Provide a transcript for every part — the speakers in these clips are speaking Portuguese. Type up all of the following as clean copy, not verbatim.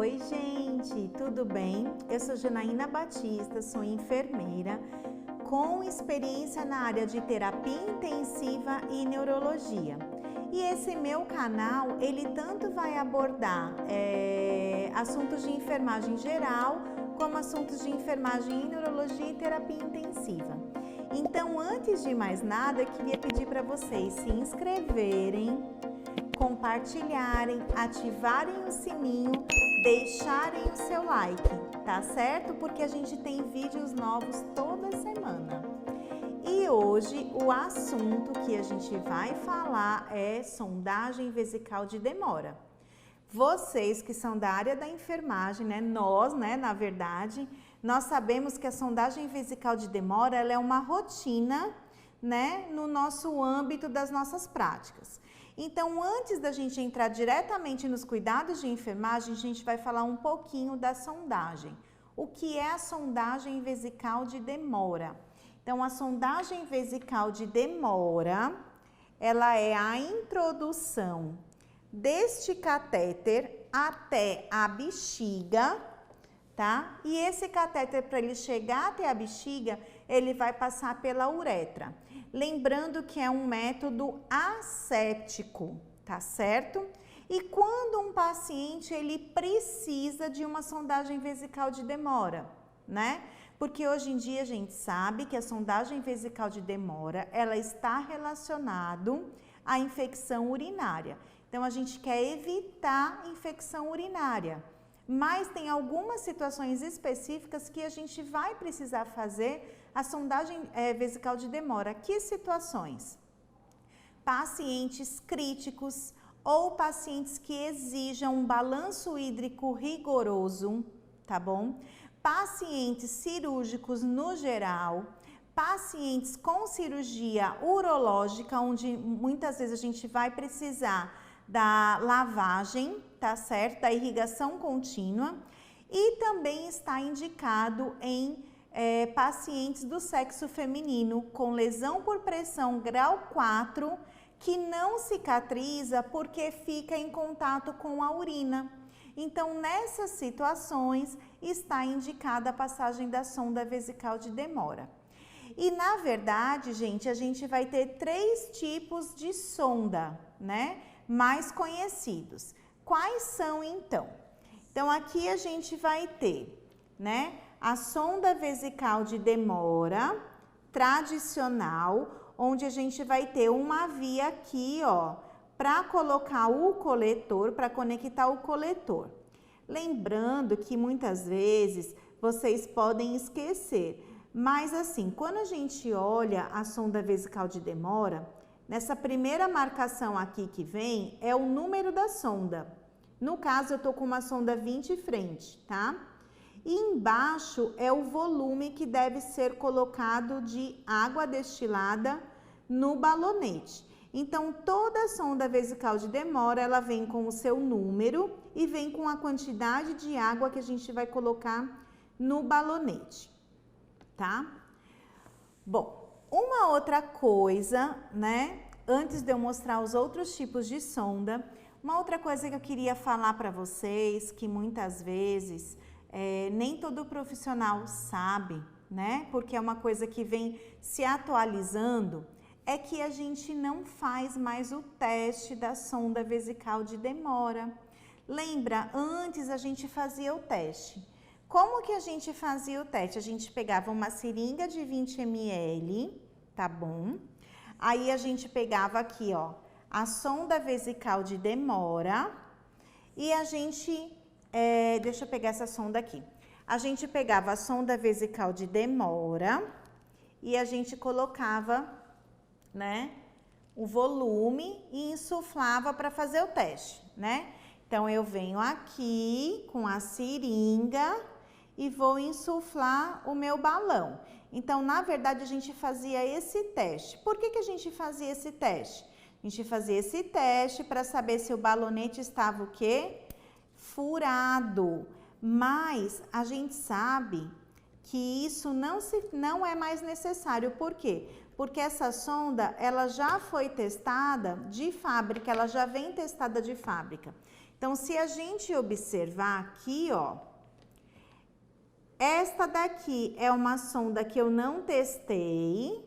Oi, gente, tudo bem? Eu sou Janaína Batista, sou enfermeira com experiência na área de terapia intensiva e neurologia. E esse meu canal, ele tanto vai abordar assuntos de enfermagem geral, como assuntos de enfermagem em neurologia e terapia intensiva. Então, antes de mais nada, eu queria pedir para vocês se inscreverem, compartilharem, ativarem o sininho, deixarem o seu like, tá certo? Porque a gente tem vídeos novos toda semana. E hoje o assunto que a gente vai falar é sondagem vesical de demora. Vocês que são da área da enfermagem, nós, na verdade, nós sabemos que a sondagem vesical de demora, ela é uma rotina, no nosso âmbito das nossas práticas. Então, antes da gente entrar diretamente nos cuidados de enfermagem, a gente vai falar um pouquinho da sondagem. O que é a sondagem vesical de demora? Então, a sondagem vesical de demora, ela é a introdução deste catéter até a bexiga, tá? E esse catéter, para ele chegar até a bexiga, ele vai passar pela uretra. Lembrando que é um método asséptico, tá certo? E quando um paciente, ele precisa de uma sondagem vesical de demora, Porque hoje em dia a gente sabe que a sondagem vesical de demora, ela está relacionada à infecção urinária. Então, a gente quer evitar infecção urinária. Mas tem algumas situações específicas que a gente vai precisar fazer a sondagem vesical de demora. Que situações? Pacientes críticos ou pacientes que exijam um balanço hídrico rigoroso, tá bom? Pacientes cirúrgicos no geral, pacientes com cirurgia urológica, onde muitas vezes a gente vai precisar da lavagem, tá certo? Da irrigação contínua, e também está indicado em pacientes do sexo feminino com lesão por pressão grau 4 que não cicatriza porque fica em contato com a urina. Então, nessas situações, está indicada a passagem da sonda vesical de demora. E, na verdade, gente, a gente vai ter 3 tipos de sonda, mais conhecidos. Quais são, então? Então, aqui a gente vai ter, a sonda vesical de demora tradicional, onde a gente vai ter uma via aqui, para colocar o coletor, para conectar o coletor. Lembrando que muitas vezes vocês podem esquecer, mas assim, quando a gente olha a sonda vesical de demora, nessa primeira marcação aqui que vem é o número da sonda. No caso, eu tô com uma sonda 20 frente, tá? E embaixo é o volume que deve ser colocado de água destilada no balonete. Então, toda sonda vesical de demora, ela vem com o seu número e vem com a quantidade de água que a gente vai colocar no balonete, tá? Bom, uma outra coisa, antes de eu mostrar os outros tipos de sonda, uma outra coisa que eu queria falar para vocês, que muitas vezes nem todo profissional sabe, porque é uma coisa que vem se atualizando, é que a gente não faz mais o teste da sonda vesical de demora. Lembra, antes a gente fazia o teste. Como que a gente fazia o teste? A gente pegava uma seringa de 20 ml, tá bom? Aí a gente pegava aqui, a sonda vesical de demora e a gente, deixa eu pegar essa sonda aqui. A gente pegava a sonda vesical de demora e a gente colocava, o volume e insuflava para fazer o teste, Então, eu venho aqui com a seringa e vou insuflar o meu balão. Então, na verdade, a gente fazia esse teste. Por que a gente fazia esse teste? A gente fazia esse teste para saber se o balonete estava o quê? Furado. Mas a gente sabe que isso não é mais necessário. Por quê? Porque essa sonda, ela já foi testada de fábrica, ela já vem testada de fábrica. Então, se a gente observar aqui, ó, esta daqui é uma sonda que eu não testei,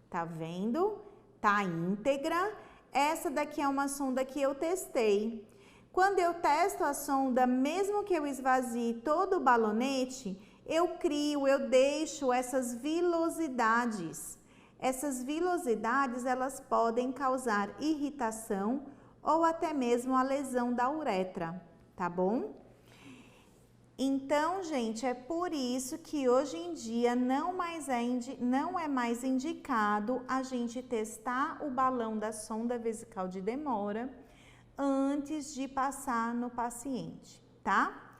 tá vendo? Tá íntegra. Essa daqui é uma sonda que eu testei. Quando eu testo a sonda, mesmo que eu esvazie todo o balonete, eu deixo essas vilosidades. Essas vilosidades, elas podem causar irritação ou até mesmo a lesão da uretra, tá bom? Então, gente, é por isso que hoje em dia não é mais indicado a gente testar o balão da sonda vesical de demora antes de passar no paciente, tá?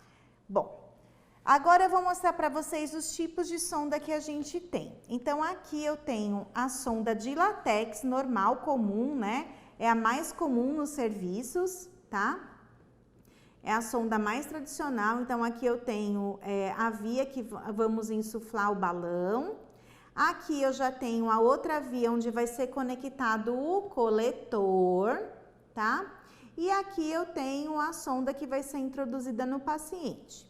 Bom, agora eu vou mostrar para vocês os tipos de sonda que a gente tem. Então, aqui eu tenho a sonda de látex normal, comum, né? É a mais comum nos serviços, tá? É a sonda mais tradicional, então aqui eu tenho a via que vamos insuflar o balão. Aqui eu já tenho a outra via onde vai ser conectado o coletor, tá? E aqui eu tenho a sonda que vai ser introduzida no paciente.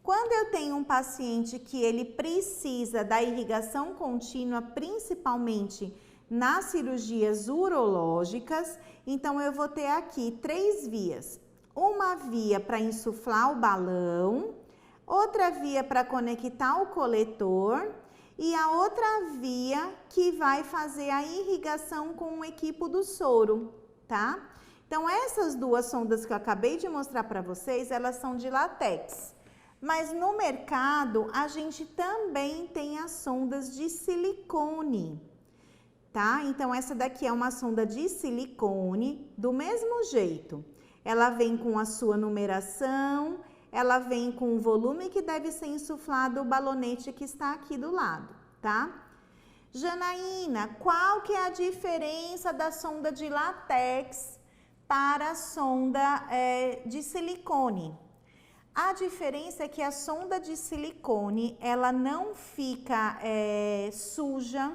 Quando eu tenho um paciente que ele precisa da irrigação contínua, principalmente nas cirurgias urológicas, então eu vou ter aqui 3 vias. Uma via para insuflar o balão, outra via para conectar o coletor e a outra via que vai fazer a irrigação com o equipo do soro, tá? Então, essas 2 sondas que eu acabei de mostrar para vocês, elas são de látex. Mas no mercado, a gente também tem as sondas de silicone, tá? Então, essa daqui é uma sonda de silicone, do mesmo jeito. Ela vem com a sua numeração, ela vem com o volume que deve ser insuflado, o balonete que está aqui do lado, tá? Janaína, qual que é a diferença da sonda de látex para a sonda de silicone? A diferença é que a sonda de silicone, ela não fica suja,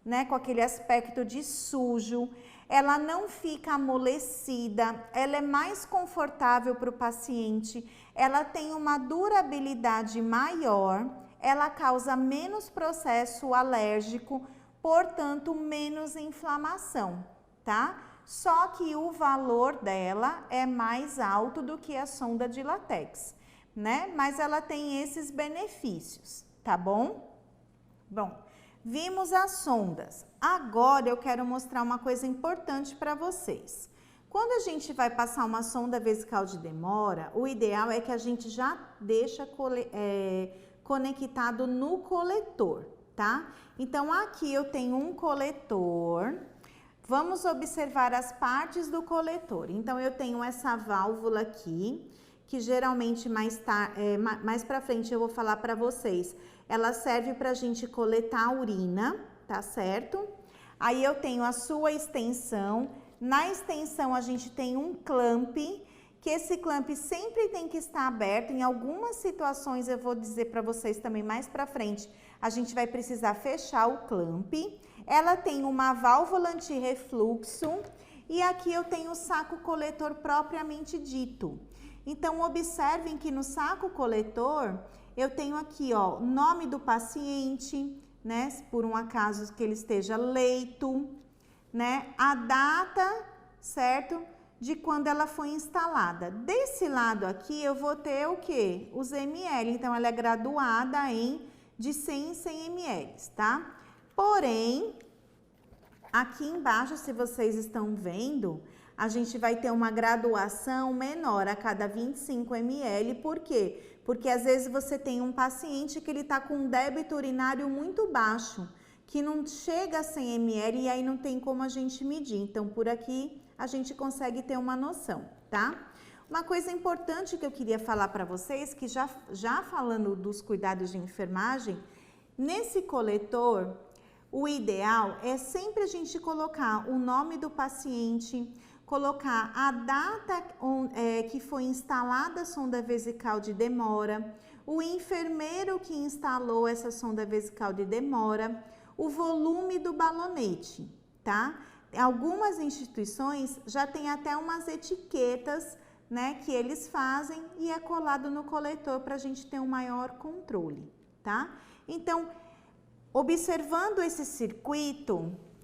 né, com aquele aspecto de sujo. Ela não fica amolecida, ela é mais confortável para o paciente, ela tem uma durabilidade maior, ela causa menos processo alérgico, portanto, menos inflamação, tá? Só que o valor dela é mais alto do que a sonda de látex, né? Mas ela tem esses benefícios, tá bom? Bom, vimos as sondas. Agora eu quero mostrar uma coisa importante para vocês. Quando a gente vai passar uma sonda vesical de demora, o ideal é que a gente já deixa conectado no coletor, tá? Então, aqui eu tenho um coletor. Vamos observar as partes do coletor. Então, eu tenho essa válvula aqui, que geralmente mais para frente eu vou falar para vocês. Ela serve para a gente coletar a urina, tá certo? Aí eu tenho a sua extensão. Na extensão a gente tem um clamp, que esse clamp sempre tem que estar aberto. Em algumas situações eu vou dizer para vocês também mais para frente, a gente vai precisar fechar o clamp. Ela tem uma válvula anti-refluxo e aqui eu tenho o saco coletor propriamente dito. Então observem que no saco coletor eu tenho aqui, ó, o nome do paciente, né, se por um acaso que ele esteja leito, né, a data, certo, de quando ela foi instalada. Desse lado aqui eu vou ter o quê? Os ml, então ela é graduada em de 100 em 100 ml, tá? Porém, aqui embaixo, se vocês estão vendo, a gente vai ter uma graduação menor a cada 25 ml, por quê? Porque às vezes você tem um paciente que ele tá com um débito urinário muito baixo, que não chega a 100 ml e aí não tem como a gente medir. Então, por aqui a gente consegue ter uma noção, tá? Uma coisa importante que eu queria falar para vocês, que já falando dos cuidados de enfermagem, nesse coletor, o ideal é sempre a gente colocar o nome do paciente, colocar a data que foi instalada a sonda vesical de demora, o enfermeiro que instalou essa sonda vesical de demora, o volume do balonete, tá? Algumas instituições já têm até umas etiquetas né, que eles fazem e é colado no coletor para a gente ter um maior controle, tá? Então, observando esse circuito,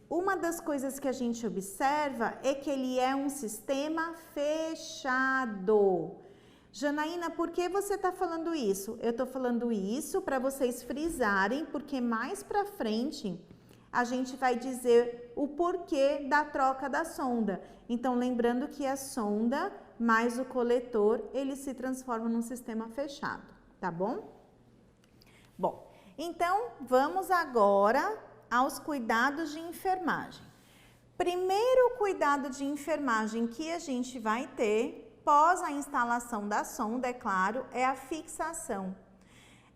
uma das coisas que a gente observa é que ele é um sistema fechado. Janaína, por que você está falando isso? Eu estou falando isso para vocês frisarem, porque mais para frente a gente vai dizer o porquê da troca da sonda. Então, lembrando que a sonda mais o coletor, ele se transforma num sistema fechado, tá bom? Bom, então vamos agora aos cuidados de enfermagem. Primeiro cuidado de enfermagem que a gente vai ter pós a instalação da sonda, é claro, é a fixação.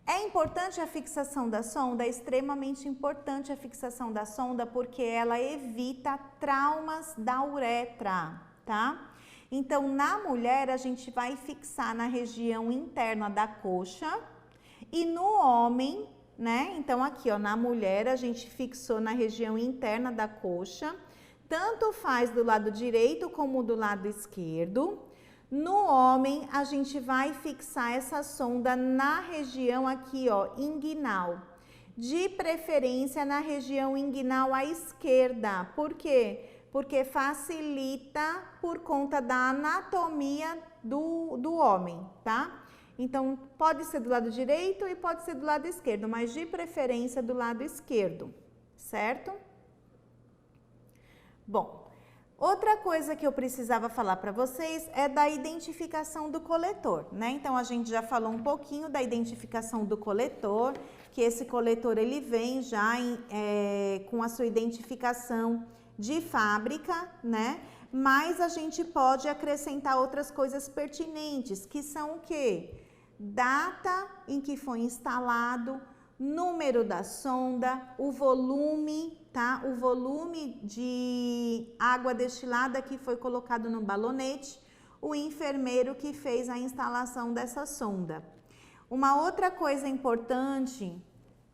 É importante a fixação da sonda? É extremamente importante a fixação da sonda porque ela evita traumas da uretra, tá? Então, na mulher, a gente vai fixar na região interna da coxa e no homem, né? Então, aqui, ó, na mulher, a gente fixou na região interna da coxa, tanto faz do lado direito como do lado esquerdo. No homem, a gente vai fixar essa sonda na região aqui, ó, inguinal. De preferência na região inguinal à esquerda. Por quê? Porque facilita por conta da anatomia do homem, tá? Então, pode ser do lado direito e pode ser do lado esquerdo, mas de preferência do lado esquerdo, certo? Bom. Outra coisa que eu precisava falar para vocês é da identificação do coletor, né? Então, a gente já falou um pouquinho da identificação do coletor, que esse coletor ele vem já com a sua identificação de fábrica, né? Mas a gente pode acrescentar outras coisas pertinentes, que são o quê? Data em que foi instalado, número da sonda, o volume, tá? O volume de água destilada que foi colocado no balonete, o enfermeiro que fez a instalação dessa sonda. Uma outra coisa importante,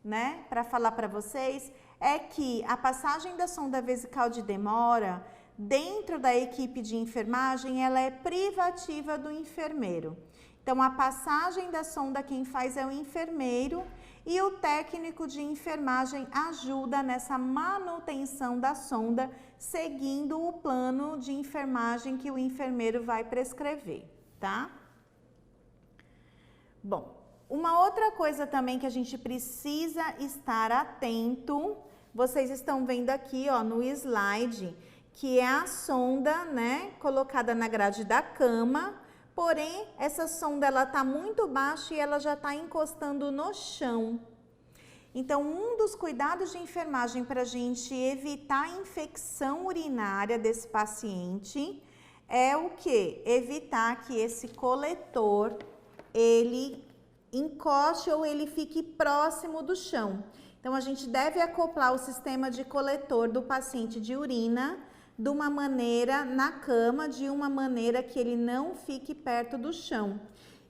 né, para falar para vocês, é que a passagem da sonda vesical de demora dentro da equipe de enfermagem, ela é privativa do enfermeiro. Então, a passagem da sonda quem faz é o enfermeiro e o técnico de enfermagem ajuda nessa manutenção da sonda, seguindo o plano de enfermagem que o enfermeiro vai prescrever, tá? Bom, uma outra coisa também que a gente precisa estar atento, vocês estão vendo aqui, ó, no slide, que é a sonda, né, colocada na grade da cama. Porém, essa sonda ela está muito baixa e ela já está encostando no chão. Então, um dos cuidados de enfermagem para a gente evitar a infecção urinária desse paciente é o quê? Evitar que esse coletor, ele encoste ou ele fique próximo do chão. Então, a gente deve acoplar o sistema de coletor do paciente de urina de uma maneira na cama, de uma maneira que ele não fique perto do chão.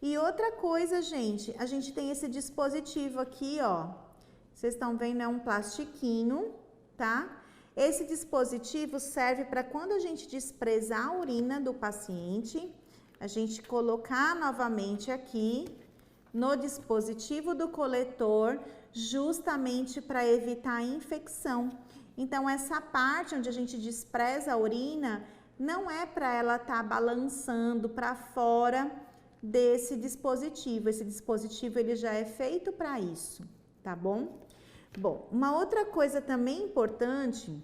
E outra coisa, gente, a gente tem esse dispositivo aqui, ó. Vocês estão vendo, é um plastiquinho, tá? Esse dispositivo serve para quando a gente desprezar a urina do paciente, a gente colocar novamente aqui no dispositivo do coletor, justamente para evitar a infecção. Então, essa parte onde a gente despreza a urina, não é para ela estar balançando para fora desse dispositivo. Esse dispositivo, ele já é feito para isso, tá bom? Bom, uma outra coisa também importante,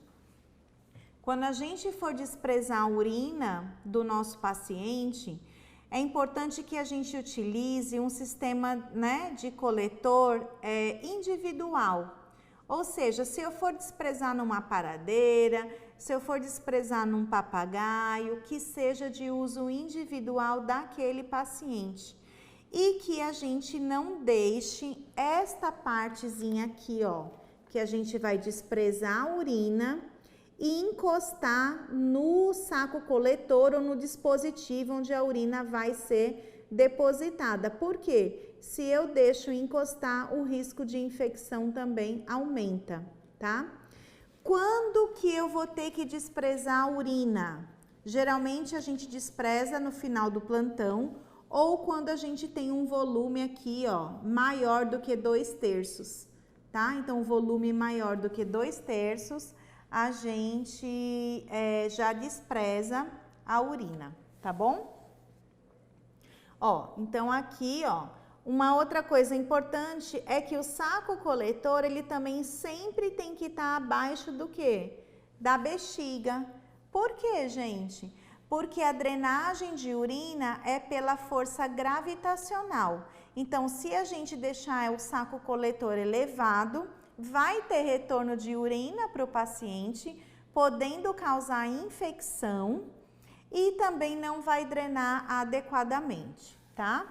quando a gente for desprezar a urina do nosso paciente, é importante que a gente utilize um sistema, né, de coletor individual. Ou seja, se eu for desprezar numa paradeira, se eu for desprezar num papagaio, que seja de uso individual daquele paciente. E que a gente não deixe esta partezinha aqui, ó, que a gente vai desprezar a urina e encostar no saco coletor ou no dispositivo onde a urina vai ser depositada. Por quê? Se eu deixo encostar, o risco de infecção também aumenta, tá? Quando que eu vou ter que desprezar a urina? geralmente a gente despreza no final do plantão ou quando a gente tem um volume aqui, ó, maior do que 2/3, tá? Então, volume maior do que 2/3, a gente já despreza a urina, tá bom? Ó, então aqui, ó, uma outra coisa importante é que o saco coletor, ele também sempre tem que estar abaixo do quê? Da bexiga. Por quê, gente? Porque a drenagem de urina é pela força gravitacional. Então, se a gente deixar o saco coletor elevado, vai ter retorno de urina para o paciente, podendo causar infecção e também não vai drenar adequadamente, tá?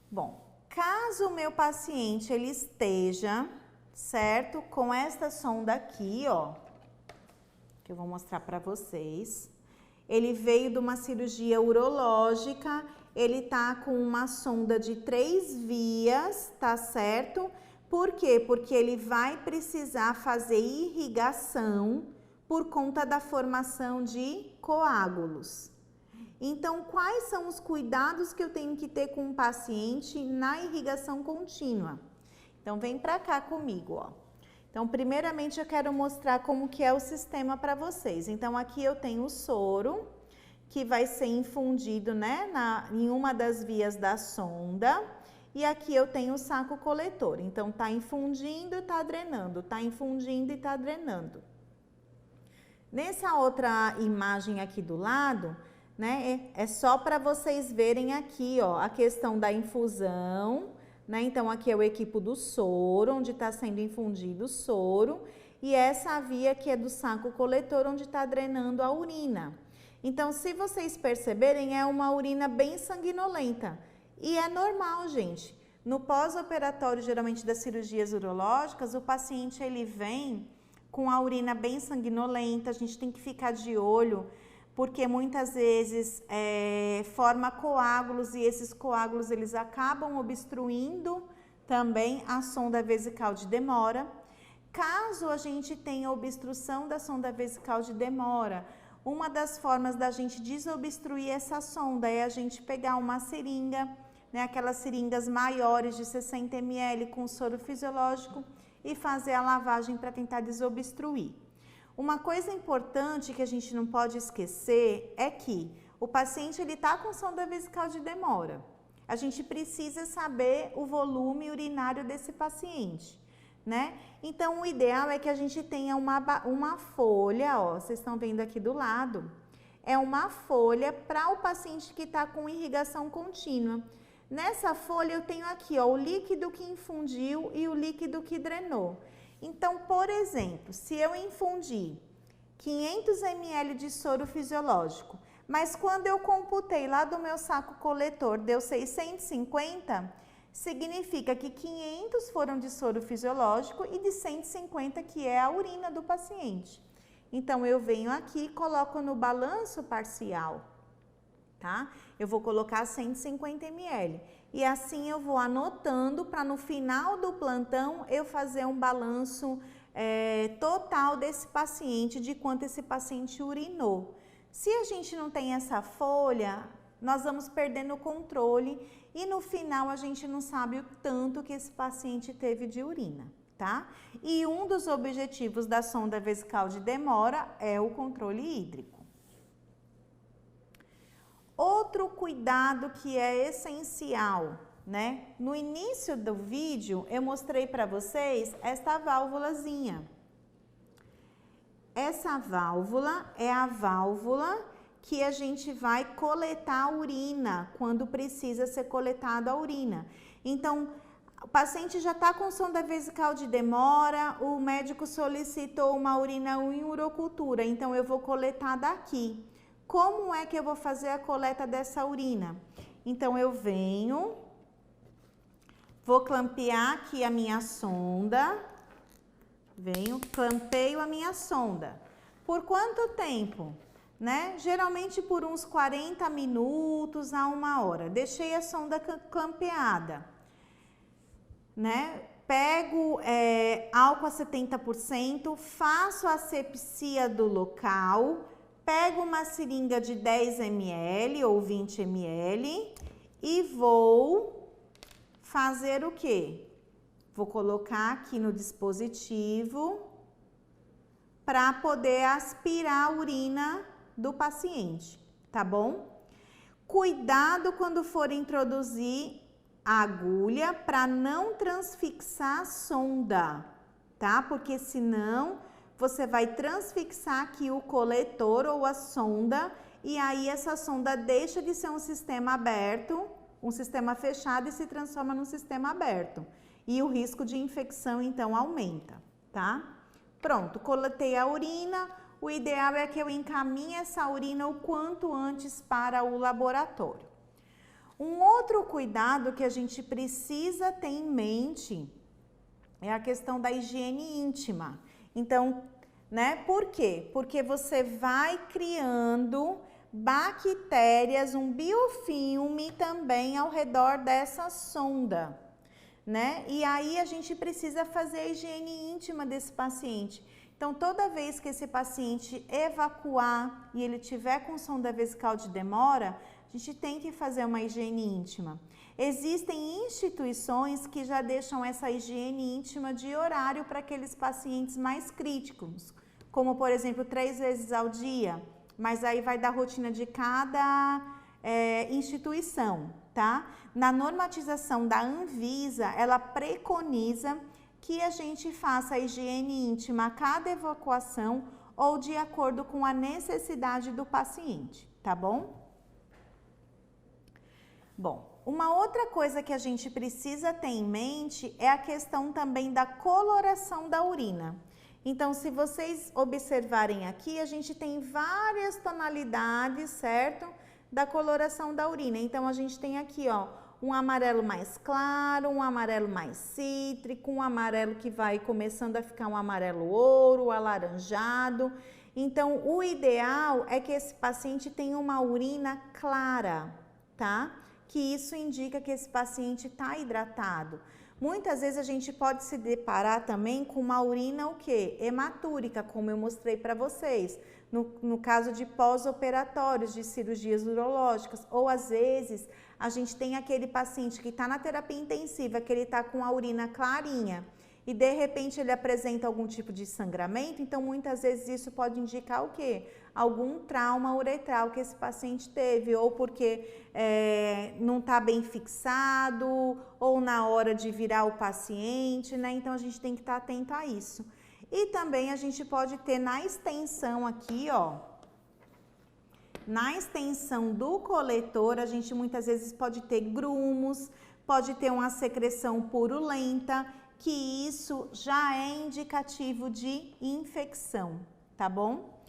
Bom, caso o meu paciente ele esteja, certo, com esta sonda aqui, ó, que eu vou mostrar para vocês. Ele veio de uma cirurgia urológica, ele tá com uma sonda de 3 vias, tá certo? Por quê? Porque ele vai precisar fazer irrigação por conta da formação de coágulos. Então, quais são os cuidados que eu tenho que ter com o paciente na irrigação contínua? Então, vem para cá comigo, ó. Então, primeiramente, eu quero mostrar como que é o sistema para vocês. Então, aqui eu tenho o soro, que vai ser infundido, né, em uma das vias da sonda. E aqui eu tenho o saco coletor. Então, tá infundindo e tá drenando, tá infundindo e tá drenando. Nessa outra imagem aqui do lado, né, é só para vocês verem aqui, ó, a questão da infusão, né? Então, aqui é o equipo do soro, onde está sendo infundido o soro, e essa via aqui é do saco coletor, onde está drenando a urina. Então, se vocês perceberem, é uma urina bem sanguinolenta, e é normal, gente. No pós-operatório, geralmente das cirurgias urológicas, o paciente ele vem com a urina bem sanguinolenta, a gente tem que ficar de olho, porque muitas vezes forma coágulos e esses coágulos eles acabam obstruindo também a sonda vesical de demora. Caso a gente tenha obstrução da sonda vesical de demora, uma das formas da gente desobstruir essa sonda é a gente pegar uma seringa, né, aquelas seringas maiores de 60 ml com soro fisiológico e fazer a lavagem para tentar desobstruir. Uma coisa importante que a gente não pode esquecer é que o paciente ele está com sonda vesical de demora. A gente precisa saber o volume urinário desse paciente, né? Então, o ideal é que a gente tenha uma folha, ó, vocês estão vendo aqui do lado, é uma folha para o paciente que está com irrigação contínua. Nessa folha eu tenho aqui, ó, o líquido que infundiu e o líquido que drenou. Então, por exemplo, se eu infundir 500 ml de soro fisiológico, mas quando eu computei lá do meu saco coletor deu 650, significa que 500 foram de soro fisiológico e de 150 que é a urina do paciente. Então, eu venho aqui e coloco no balanço parcial, tá? Eu vou colocar 150 ml. E assim eu vou anotando para no final do plantão eu fazer um balanço total desse paciente, de quanto esse paciente urinou. Se a gente não tem essa folha, nós vamos perdendo o controle e no final a gente não sabe o tanto que esse paciente teve de urina, tá? E um dos objetivos da sonda vesical de demora é o controle hídrico. Outro cuidado que é essencial, né? No início do vídeo eu mostrei para vocês esta válvulazinha. Essa válvula é a válvula que a gente vai coletar a urina quando precisa ser coletada a urina. Então, o paciente já está com sonda vesical de demora, o médico solicitou uma urina em urocultura, então eu vou coletar daqui. Como é que eu vou fazer a coleta dessa urina? Então, eu venho, vou clampear aqui a minha sonda, clampeio a minha sonda. Por quanto tempo? Né? Geralmente por uns 40 minutos a 1 hora. Deixei a sonda clampeada, né? pego álcool a 70%, faço a asepsia do local, pego uma seringa de 10 ml ou 20 ml e vou fazer o quê? Vou colocar aqui no dispositivo para poder aspirar a urina do paciente, tá bom? Cuidado quando for introduzir a agulha para não transfixar a sonda, tá? Porque senão você vai transfixar aqui o coletor ou a sonda e aí essa sonda deixa de ser um sistema aberto, um sistema fechado e se transforma num sistema aberto. E o risco de infecção então aumenta, tá? Pronto, coletei a urina. O ideal é que eu encaminhe essa urina o quanto antes para o laboratório. Um outro cuidado que a gente precisa ter em mente é a questão da higiene íntima. Então, né, por quê? Porque você vai criando bactérias, um biofilme também ao redor dessa sonda, né? E aí a gente precisa fazer a higiene íntima desse paciente. Então, toda vez que esse paciente evacuar e ele tiver com sonda vesical de demora, a gente tem que fazer uma higiene íntima. Existem instituições que já deixam essa higiene íntima de horário para aqueles pacientes mais críticos, como, por exemplo, 3 vezes ao dia, mas aí vai da rotina de cada instituição, tá? Na normatização da Anvisa, ela preconiza que a gente faça a higiene íntima a cada evacuação ou de acordo com a necessidade do paciente, tá bom? Bom, uma outra coisa que a gente precisa ter em mente é a questão também da coloração da urina. Então, se vocês observarem aqui, a gente tem várias tonalidades, certo? Da coloração da urina. Então, a gente tem aqui, ó, um amarelo mais claro, um amarelo mais cítrico, um amarelo que vai começando a ficar um amarelo ouro, alaranjado. Então, o ideal é que esse paciente tenha uma urina clara, tá? Que isso indica que esse paciente está hidratado. Muitas vezes a gente pode se deparar também com uma urina o quê? Hematúrica, como eu mostrei para vocês, no caso de pós-operatórios, de cirurgias urológicas, ou às vezes a gente tem aquele paciente que está na terapia intensiva, que ele está com a urina clarinha e de repente ele apresenta algum tipo de sangramento, então muitas vezes isso pode indicar o quê? Algum trauma uretral que esse paciente teve, ou porque não está bem fixado, ou na hora de virar o paciente, né? Então a gente tem que estar atento a isso. E também a gente pode ter na extensão aqui, ó, na extensão do coletor, a gente muitas vezes pode ter grumos, pode ter uma secreção purulenta, que isso já é indicativo de infecção, tá bom?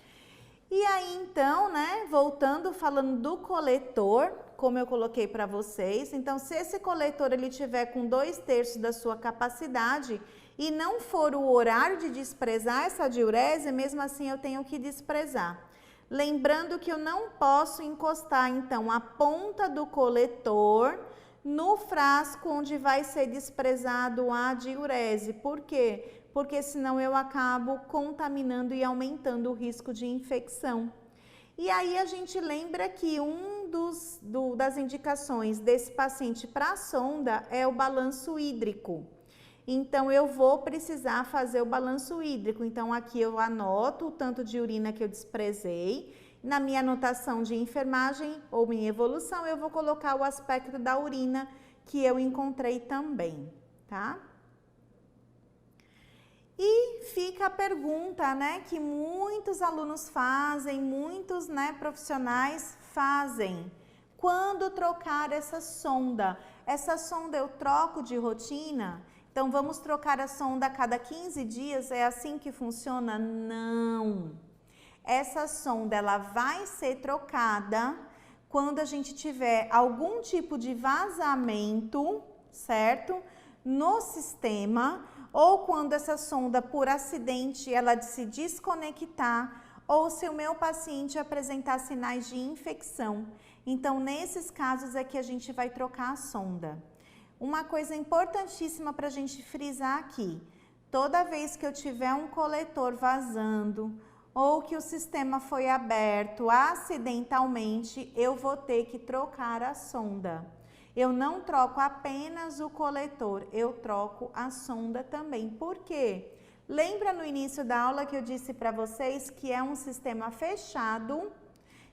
E aí, então, né, voltando, falando do coletor, como eu coloquei para vocês, então, se esse coletor ele tiver com 2/3 da sua capacidade e não for o horário de desprezar essa diurese, mesmo assim eu tenho que desprezar. Lembrando que eu não posso encostar, então, a ponta do coletor no frasco onde vai ser desprezado a diurese. Por quê? Porque senão eu acabo contaminando e aumentando o risco de infecção. E aí a gente lembra que das indicações desse paciente para a sonda é o balanço hídrico. Então eu vou precisar fazer o balanço hídrico. Então aqui eu anoto o tanto de urina que eu desprezei. Na minha anotação de enfermagem ou minha evolução, eu vou colocar o aspecto da urina que eu encontrei também, tá? E fica a pergunta, né, que muitos alunos fazem, muitos, né, profissionais fazem. Quando trocar essa sonda? Essa sonda eu troco de rotina? Então, vamos trocar a sonda a cada 15 dias? É assim que funciona? Não. Essa sonda, ela vai ser trocada quando a gente tiver algum tipo de vazamento, certo? No sistema, ou quando essa sonda, por acidente, ela se desconectar, ou se o meu paciente apresentar sinais de infecção. Então, nesses casos é que a gente vai trocar a sonda. uma coisa importantíssima para a gente frisar aqui. Toda vez que eu tiver um coletor vazando ou que o sistema foi aberto acidentalmente, eu vou ter que trocar a sonda. Eu não troco apenas o coletor, eu troco a sonda também. Por quê? Lembra no início da aula que eu disse para vocês que é um sistema fechado?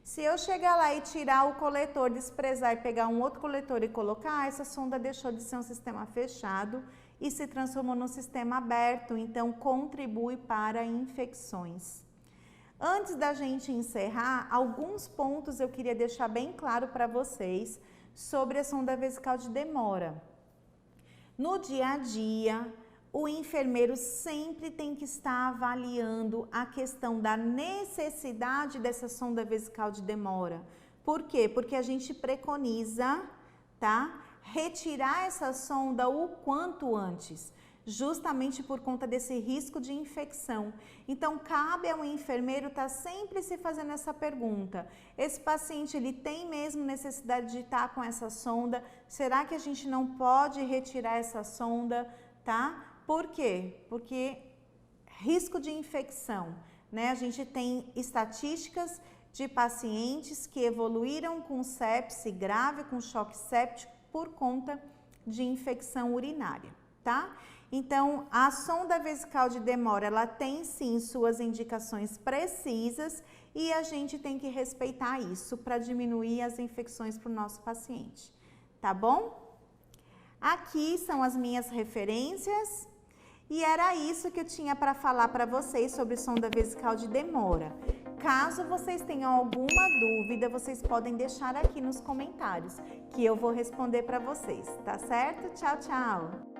Se eu chegar lá e tirar o coletor, desprezar e pegar um outro coletor e colocar, essa sonda deixou de ser um sistema fechado e se transformou num sistema aberto, então contribui para infecções. Antes da gente encerrar, alguns pontos eu queria deixar bem claro para vocês sobre a sonda vesical de demora. No dia a dia, o enfermeiro sempre tem que estar avaliando a questão da necessidade dessa sonda vesical de demora. Por quê? Porque a gente preconiza, tá? Retirar essa sonda o quanto antes, justamente por conta desse risco de infecção. Então, cabe ao enfermeiro estar sempre se fazendo essa pergunta. Esse paciente, ele tem mesmo necessidade de estar com essa sonda? Será que a gente não pode retirar essa sonda, tá? Por quê? Porque risco de infecção, né? A gente tem estatísticas de pacientes que evoluíram com sepse grave, com choque séptico, por conta de infecção urinária, tá? Então, a sonda vesical de demora, ela tem sim suas indicações precisas e a gente tem que respeitar isso para diminuir as infecções para o nosso paciente, tá bom? Aqui são as minhas referências e era isso que eu tinha para falar para vocês sobre sonda vesical de demora. Caso vocês tenham alguma dúvida, vocês podem deixar aqui nos comentários, que eu vou responder para vocês, tá certo? Tchau, tchau!